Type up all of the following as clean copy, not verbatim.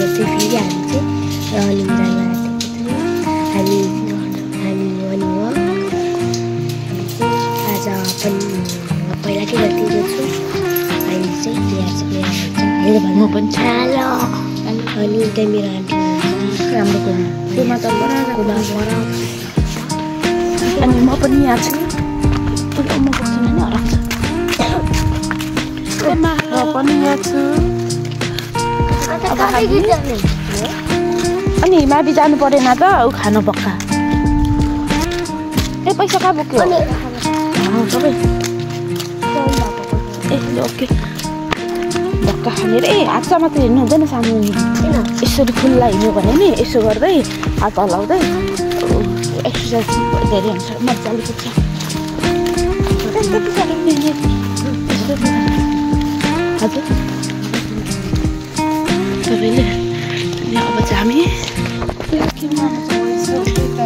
चाहिँ फेरि हामी चाहिँ रनिङ जान आँटेको छौँ। हामी अनि हो आज पनि पहिला के गरिदिएको छु अहिले चाहिँ हेर भन्नु पनि छ अनि त्यही मेरो आन्टी राम्रो कोमा त कोमा अनि म पनि यहाँ छु म बस्दिनँ नि हराउँछ म पनि यहाँ छु अनि माथि जानु परेन त ऊ खानु पक्का ए पैसा कहाँ बोक्यो सबै ए ओके धक्का खानेर ए हातमा मात्रै हेर्नु हुँदैन सानो यसरी खुल्ला हिँड्यो भने नि यसो गर्दै हात हल्लाउँदै एक्सर्साइज धेरै हुन्छ मजाले पुग्छ हजुर तपाईँले अब चाहिँ हामी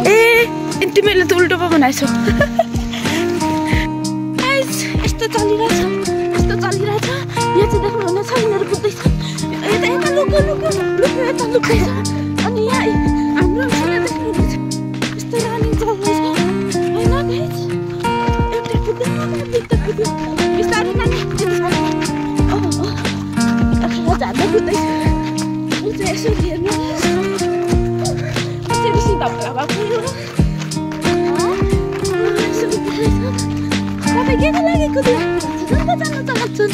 ए तिमीले त उल्टो पो बनाएछौ यस्तो चलिरहेछ यहाँ चाहिँ देख्नुहुनेछ यिनीहरू कुद्दैछ यता लुक्यो यता लुक्दैछ अनि यहाँ हाम्रो देख्नुहुनेछ यस्तो रनिङ चल्दैछ होइन गाइस एउटा कुद्यो दुईटा कुद्यो बिस्तारै नानी झार्दै कुद्दैछ ऊ चाहिँ यसो हेर्नु कसरी सिधा भएको तपाईँ के लागेको थियो जान्न चाहन्छन्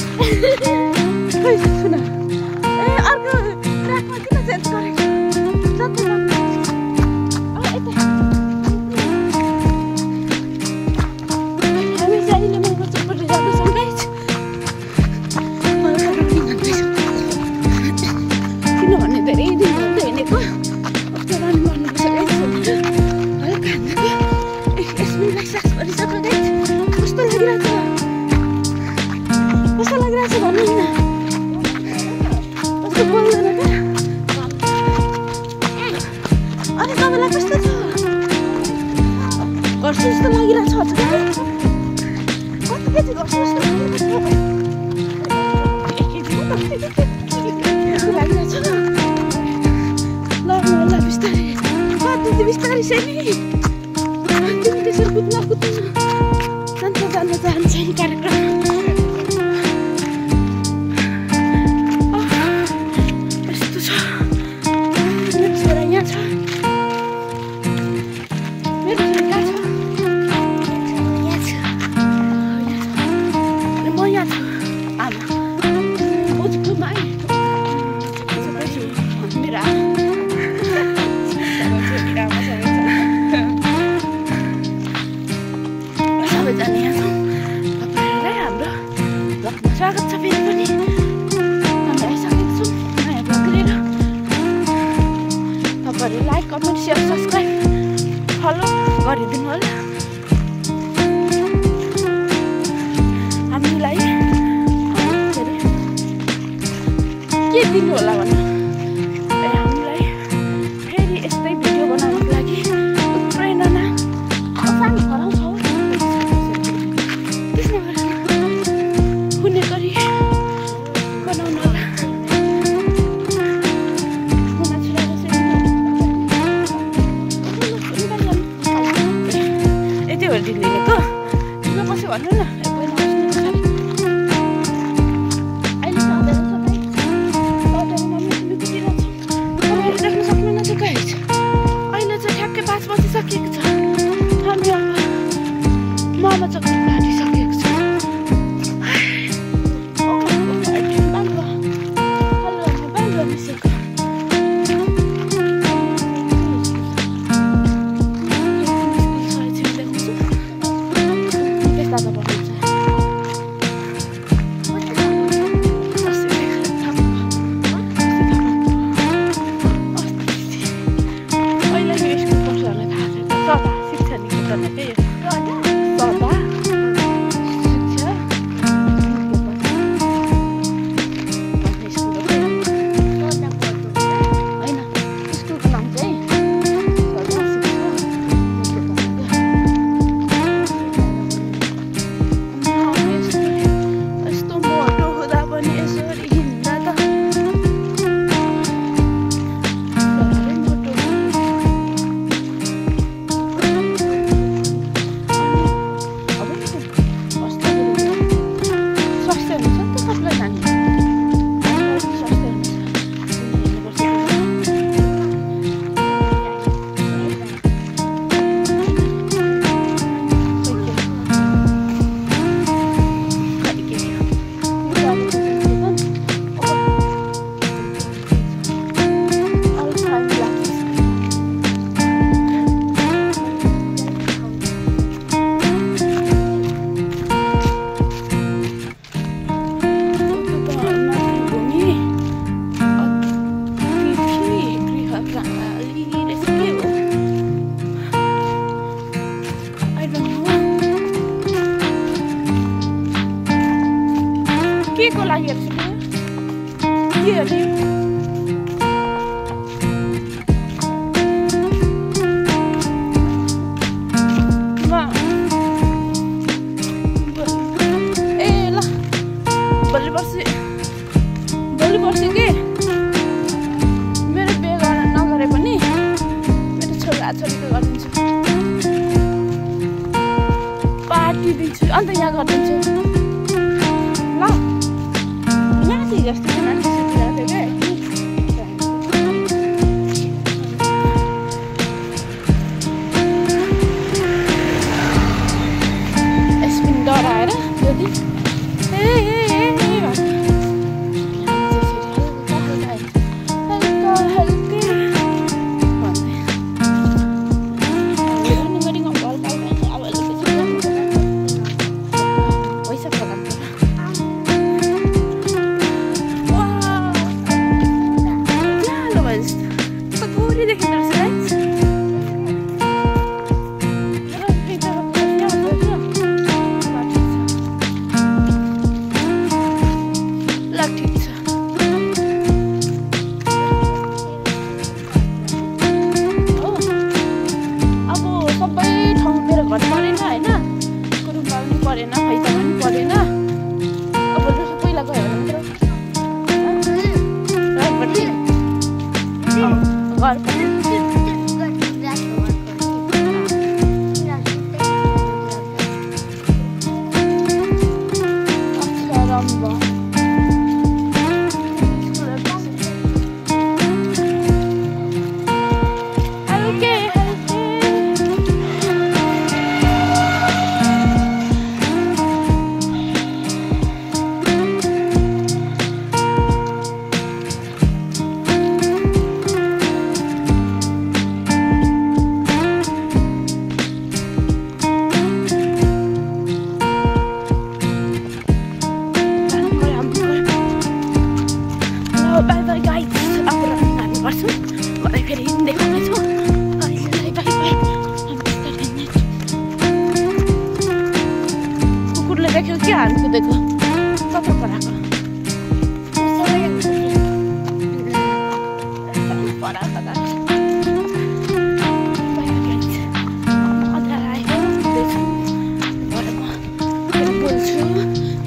खै सुन ए अर्को ट्र्याकमा किन चेन्ज गरेको हामी चाहिँ अहिले मैले चोपट्टि जाँदैछौँ गाइस किनभने धेरै दिन भन्दै हिँडेको अब चाहिँ रनिङ गर्नुपर्छ गाइस हल्का यसमै सास परिसक्यो गाइस कस्तो लागिरहेछ भन्नु न कस्तो बोल्दैन क्या अनि तपाईँलाई कस्तो छ गर्छु जस्तो लागिरहेछ कति केजी गर्छु जस्तो लागिरहेछ ल बिस्तारै कति बिस्तारै सेमी तिमी त्यसरी कुद्न जान्छ नि कार्यक्रम स्वागत छ फेरि पनि हामी आइसकेको छौँ नयाँ ब्लग लिएर तपाईँहरू like comment share subscribe follow गरिदिनु होला हामीलाई के दिनु होला भन्नु हामीलाई फेरि यस्तै भिडियो बनाउनको लागि प्रेरणा सानो हराउँछ हुने गरी बनाउनु होला यति हो दिदीको किन बस्यो भन्नु न अहिले अन्त यहाँ गरिदिन्छु ल यहाँ चाहिँ जस्तो यसपिन डराएर त्यो दिन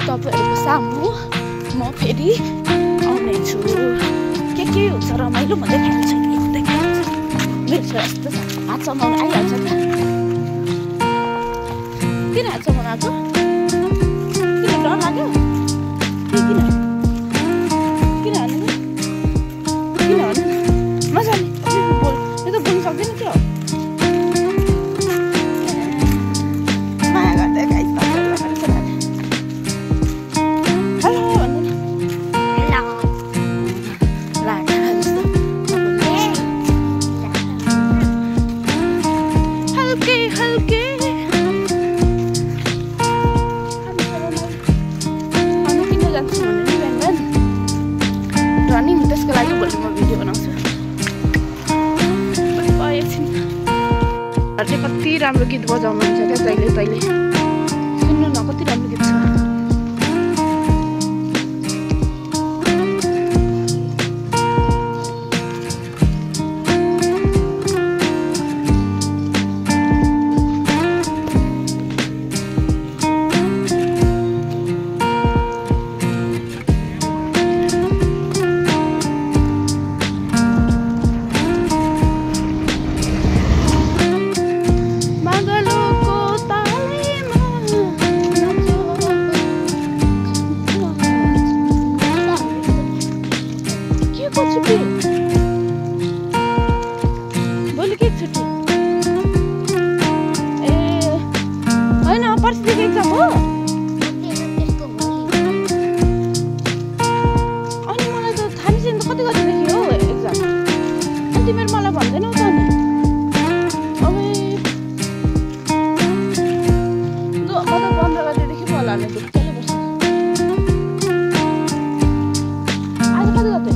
तपाईँहरूको सामु म फेरि आउनेछु के हुन्छ रमाइलो म देखाइहाल्छु मेरो छोरा यस्तो छ हात समाउनु आइहाल्छ त किन हात समाउनु आएको किन डर लाग्यो किन हाल्नु किन भन्नु मजाले बोल यो त बोल्नु सक्दैन क्या माया गर्दै गाइस त्यसको लागि भोलि म भिडियो बनाउँछु कति राम्रो गीत बजाउनुहुन्छ क्या तैले सुन्नु न कति राम्रो गीत छ भोलि के छुट्टी ए होइन पर्सिदेखि एक्जाम हो अनि मलाई त थाहा नि छैन त कति गतिदेखि हो एक्जाम अनि तिमीहरू मलाई भन्दैनौ त अनि अब म त 15 गतिदेखि पो होला नि ढुक्कैले बस्छ आज कति गते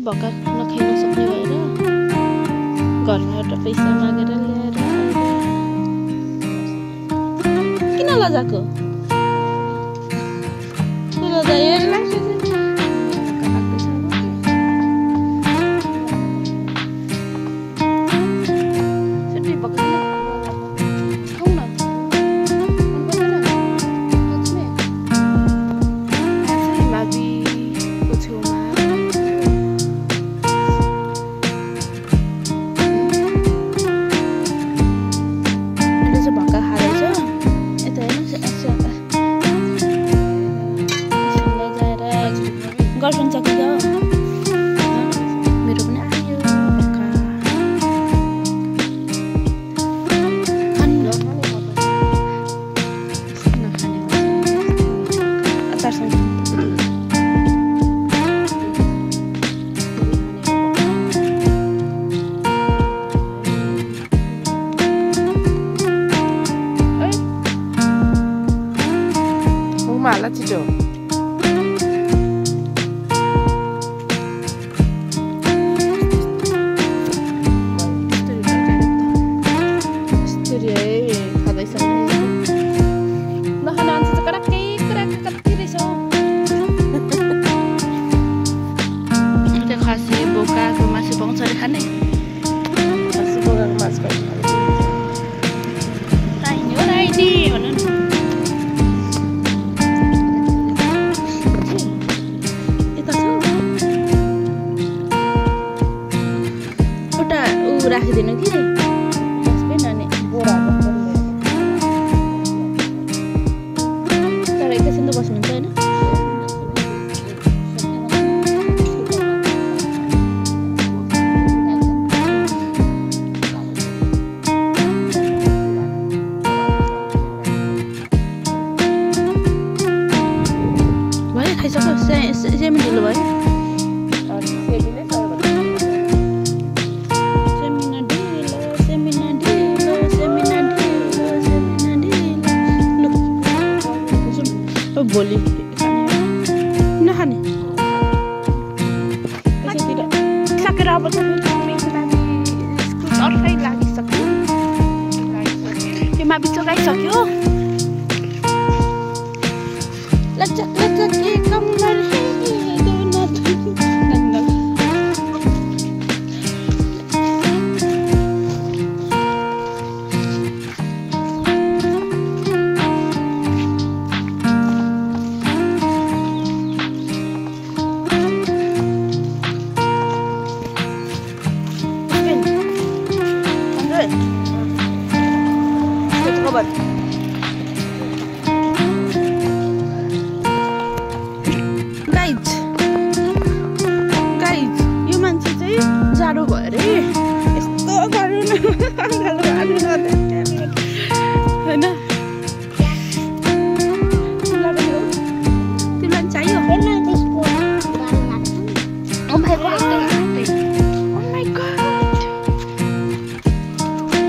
भक्का नखाइ नसक्ने भएर घरमा एउटा पैसा मागेर ल्याएर किन लजाको गर्लफ्रेन्ड छ कि मेरो पनि आयो Malah tidur. राखिदिनु कि डस्टबिन अनि तर एकैछिन त बस्नुहुन्छ होइन भयो खाइसक्यो सेमी ढिलो भयो भोलि नखाने सकेर अब अर्कै लागिसक्यो त्यो मावि चोगाइसक्यो लचक लचक के कमर गाइज यो मान्छे चाहिँ जाडो भयो अरे यस्तो गर्नु न होइन तिमीलाई चाहियो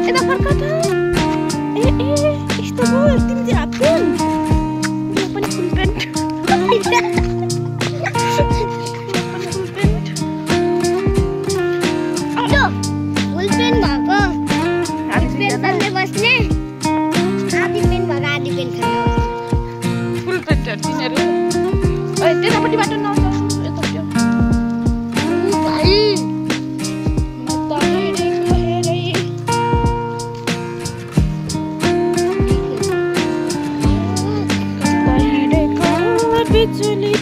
यता फर्क त ए यस्तो भयो तिमी चाहिँ हाफ प्यान्ट म पनि फुल प्यान्ट त्यतापट्टिबाट नआउँछ यतापट्टि बिजुली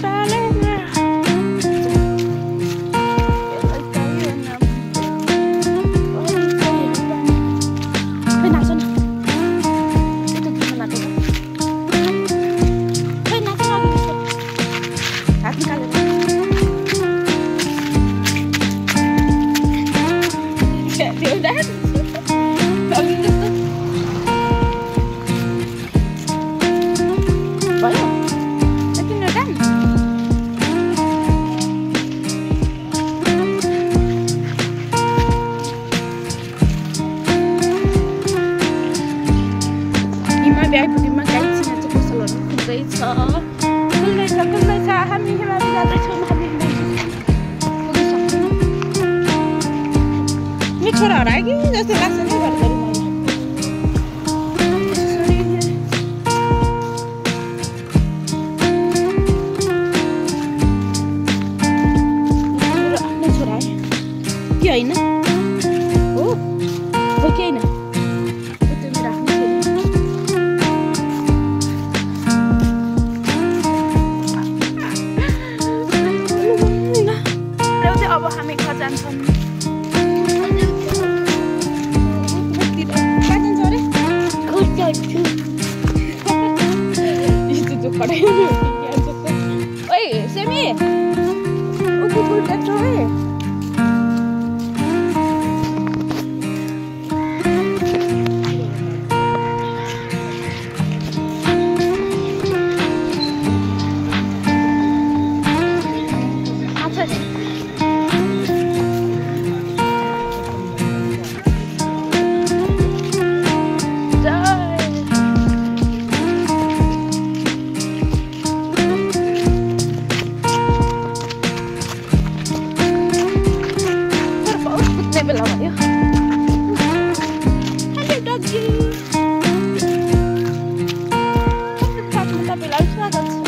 आइपुग्यौँ गाइड चाहिँ पसलहरू खुल्दैछ हामी हिमाली जाँदैछौँ हामी पुगिसक्छौँ आफ्नो छोरा हरायो कि जस्तो लाग्छ नि घरिघरि मलाई। मेरो आफ्नै छोरा है कि होइन? हो कि होइन? त्यो मेरो आफ्नै छोरा। अब हामी घर जान्छौँ। ओए सेमी ओ कुकुर ट्र्याक्टर है बेला भयो। तपाईँलाई स्वागत छ।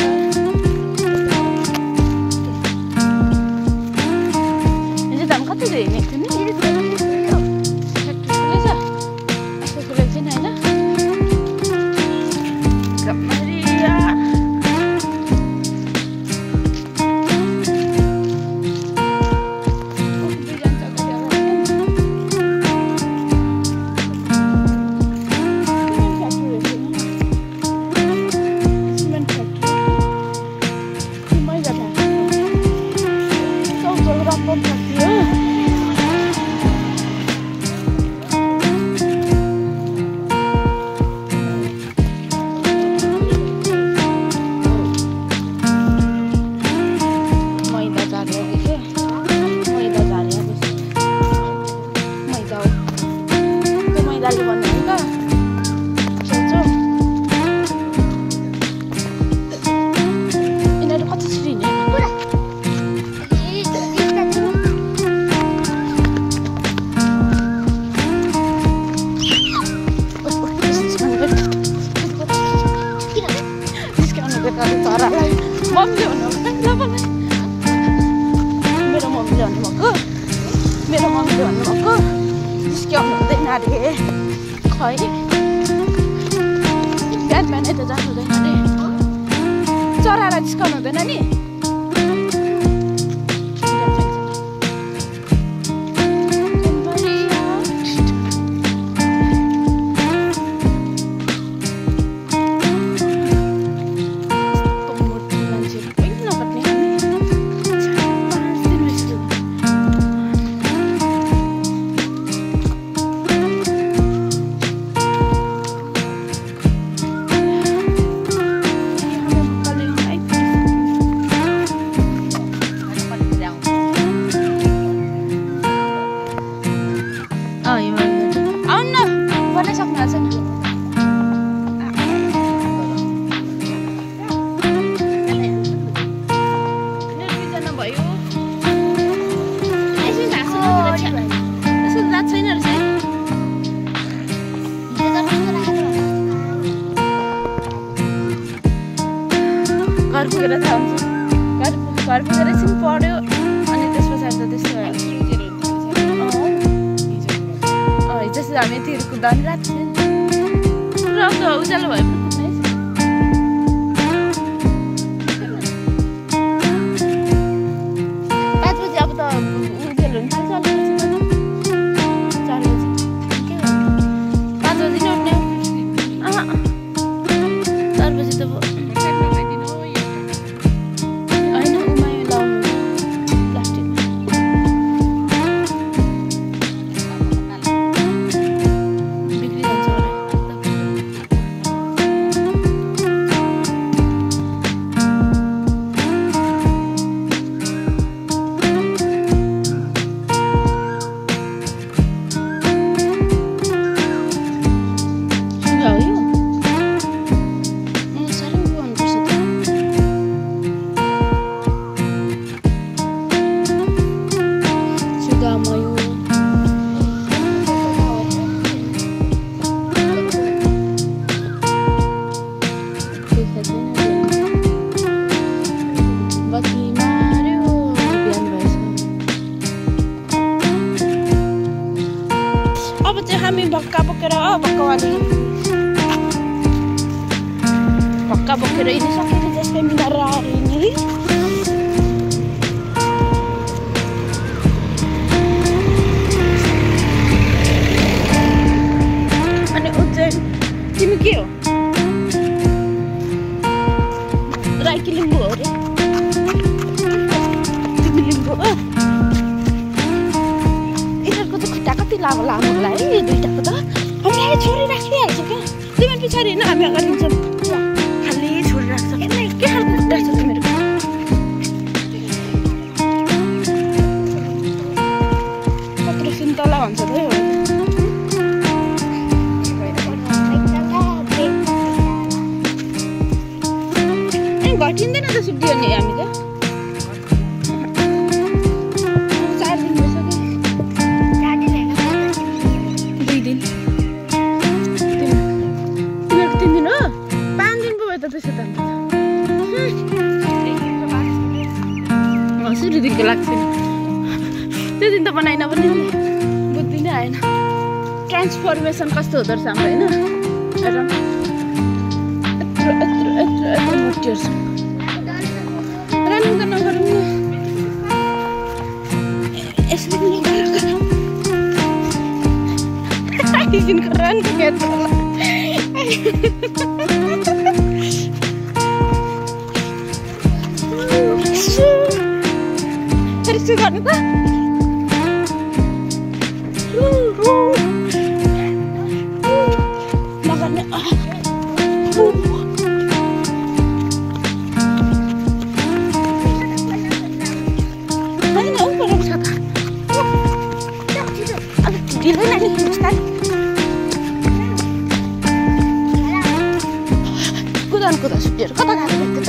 हिजो त हामी कति हिँडेको थियो नि? खुलेछ यस्तो खुलेको छैन होइन? मेरो मम्मीले भन्नुभएको निस्क्याउनु हुँदैन अरे खै बिहान बिहानै त जानु हुँदैन अरे चरालाई निस्काउनु हुँदैन नि घर पुगेर थाहा हुन्छ घर पुगेर एकछिन पढ्यो अनि त्यस पछाडि त त्यस्तो हिजो हामी यतिहरू कुद्दा पनि रात थियो र उज्यालो भयो पनि कुद्नै 5 बजी अब त उज्यालो हुन थाल्छ 4 बजी 5 बजी नै उठ्ने 4 बजी त पक्का बोकेर हिँडिसकेर जस्तै मिलाएर हिँड्ने अनि उज्जैन तिमी के हो राईकी लिम्बू हो रे तिमी लिम्बू हो यिनीहरूको त खुट्टा कति लामो लामो होला है यो दुइटाको त हामीलाई छोरी राखिहाल्छ क्या तिमी पछाडि होइन हामी अगाडि हिँड्छौँ खालि छोरी राख्छ के खालको खुट्टा छ तिमीहरूको कत्रो सुन्तला भन्छ त घटिँदैन त सुक्दियो नि हामी त 4 दिन भइसक्यो 2 दिन तिमीहरूको 3 दिन हो 5 दिन पो भयो त त्यसो त सुरुदेखिको लाग्छ नि त्यो दिन त बनाइन पनि बुझ्दै नै आएन ट्रान्सफर्मेसन कस्तो हुँदो रहेछ हाम्रो होइन यत्रो मुट्टिहरू छ रनिङ त नगरौँ न यसरी रन खेल्छ होला यसो गर्नु त नगर्ने कुदा सुत्यो कता गएको त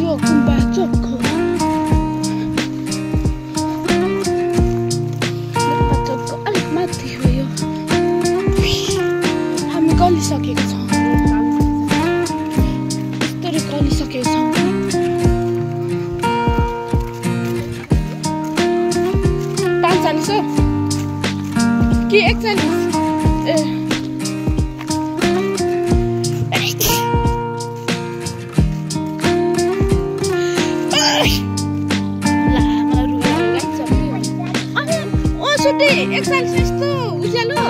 यो गुम्बा चोक हो चोकको अलिक माथि हो यो हामी गलिसकेको छौँ यस्तरी गलिसकेको छौँ कि 41 41 यस्तो उज्यालो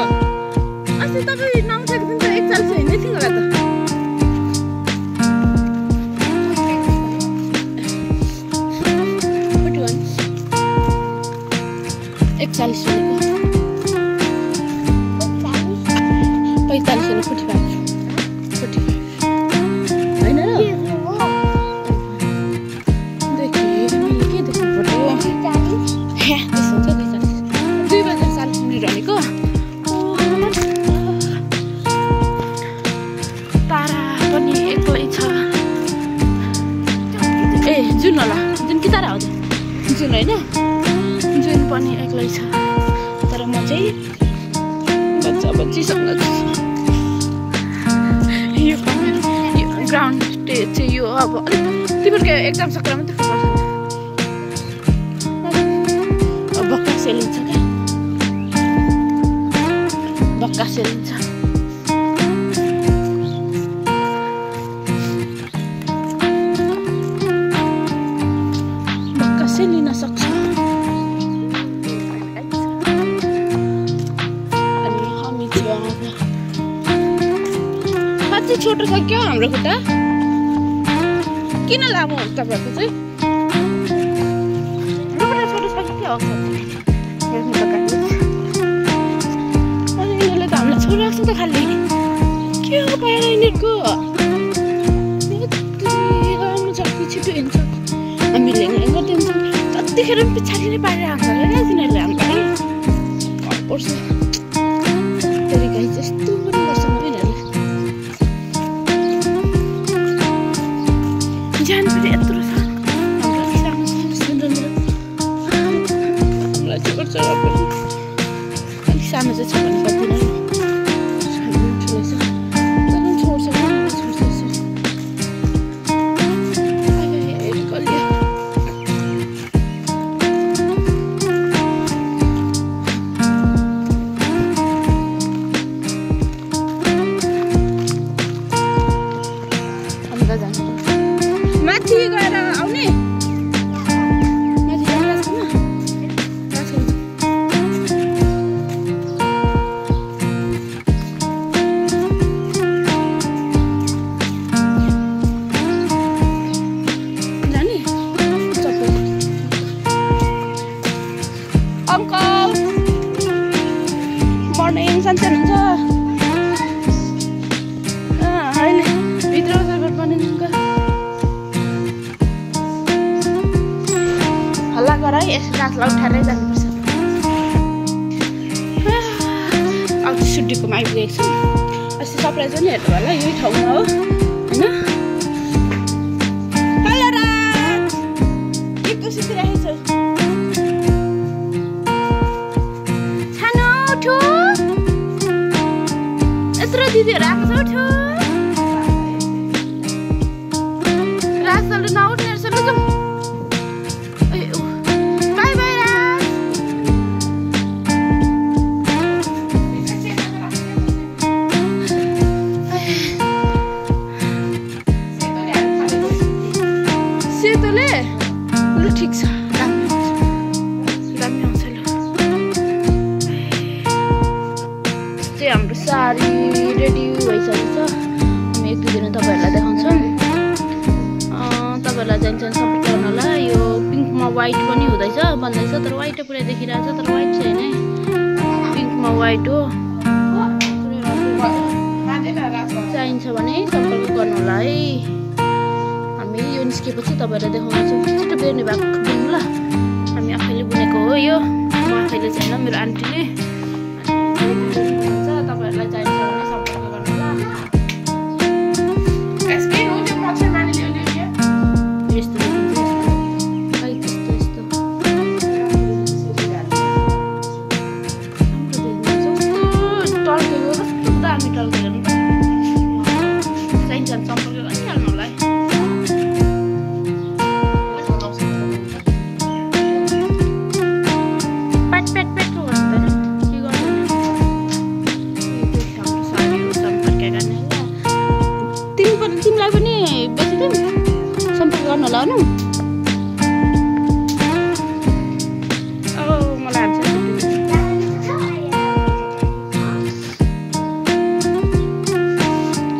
अस्ति तपाईँ 9 दिन त 41 हिँड्दै थियो होला त 41 45 होइन र के देख्नु पर्यो 2:40 भनेको तारा पनि एक्लै छ ए जुन होला जुन कि तारा हो जुन होइन जुन पनि एक्लै छ तर म चाहिँ बच्चीसँग यो ग्राउन्ड चाहिँ यो अब अलिक तिमीहरूको एक्जाम सकेर मात्रै पर्छ बक्का सेलिन्छ क्या बक्का सेलिन्छ बक्का सेलिन सक्छ अनि हामी चाहिँ साँच्चै छोटो छ क्या हाम्रो खुट्टा किन लामो हुन्छ तपाईँहरूको चाहिँ हाम्रो छोटो छ कि के हो हेर्नु त अनि यिनीहरूले त हामीलाई छोडिरहेको छ त खालि के हो पाएर यिनीहरूको राम्रो छ कि छिटो हिँड्छ हामी लेङ्गै गरिदिन्छौँ जतिखेर पनि पछाडि नै पारेर आउँछ अरे तिनीहरूले हामीलाई पर्छ तरिका यस्तो पनि गर्छ यिनीहरूले ज्यान पनि यत्रो छ हाम्रो सानो सुन्दर हामीलाई चाहिँ गर्छ पनि अलिक सानो चाहिँ छ भने सक्दिनँ ठुलो छ तर छोड्छ मर्निङ सनसेट हुन्छ। अहिले भित्र गुड मर्निङ हल्ला गर है, यसो कासलाई उठाएरै जानुपर्छ। अब सुड्डीकोमा आइपुगेको छु। अस्ति सरप्राइज पनि हेर्नु होला, यही ठाउँमा हो होइन। दिदीहरू आएको छ, उठ्यो राजले नउठ्ने रहेछ। ल जाउँ, बाई बाई राज। सेतोले लु ठिक छ, दामी आउँछ। ल चाहिँ हाम्रो साडी रेडी भइसकेको छ। हामी एक दुई दिन तपाईँहरूलाई देखाउँछौँ। तपाईँहरूलाई जान्छ सपोर्ट गर्नु होला। यो पिङ्कमा वाइट पनि हुँदैछ भन्दैछ, तर वाइटै पुरै देखिरहेको छ, तर वाइट छैन है, पिङ्कमा वाइट हो। चाहिन्छ भने सम्पर्क गर्नु होला है। हामी यो निस्केपछि तपाईँहरूलाई देखाउँछौँ। छिटो बेर्ने भएको बुन्नु ल। हामी आफैले बुनेको हो यो, म आफैले छैन, मेरो आन्टीले। तपाईँहरूलाई चाहिन्छ भने सम्पर्क गर्नु होला। यस्तो टल्केको कस्तो दामी टल्केको चाहिन्छ भने सम्पर्क गरिहाल्नु होला है। तिमीलाई पनि बेचिदिउँ, सम्पर्क गर्नु होला हुनु। मलाई हान्छ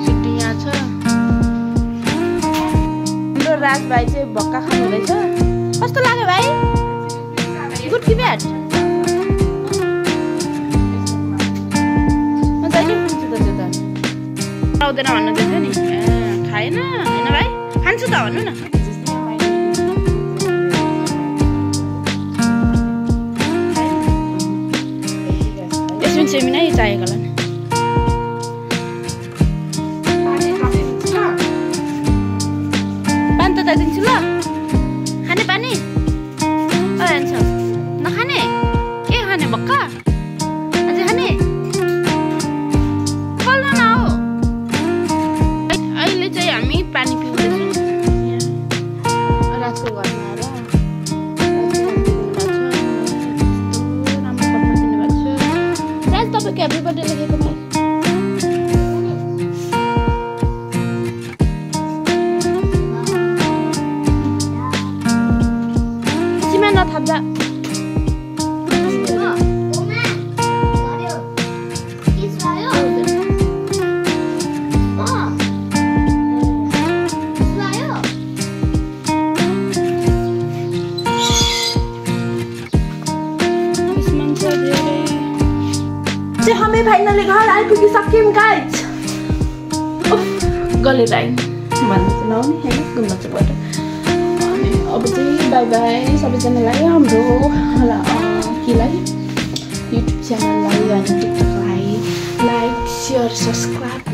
छुट्टी यहाँ छ। हाम्रो राज भाइ चाहिँ भक्का खानु हुँदैछ। कस्तो लाग्यो भाइ? गुड कि ब्याड? मजाले खान्छु त त्यो त। आउँदैन भन्नु दिन्छ नि, खाएन होइन भाइ? खान्छु त भन्नु न। यसमा सेमी नै चाहिएको होला नि। पानी त दिन्छु ल। खाने पानी हुन्छ, नखाने के खाने भक्का? अझै खाने बोल्नु न हो। अहिले चाहिँ हामी पानी पिउँदैछौँ राजको घरमा आएर। राम्रो कपमा दिनुभएको छ। राज तपाईँको ह्याप्पी बर्थडे लेखेको भाइ। सिमा नथाप्दा हामी फाइनली घर आइपुगिसक्यौँ गाइज। गलेर आयौँ भन्नु चाहिँ नआउने होइन, घुम्न चाहिँ गएर। अनि अब चाहिँ बाई बाई सबैजनालाई, हाम्रो केलाई युट्युब च्यानललाई अनि टिकटकलाई लाइक, सेयर, सब्सक्राइब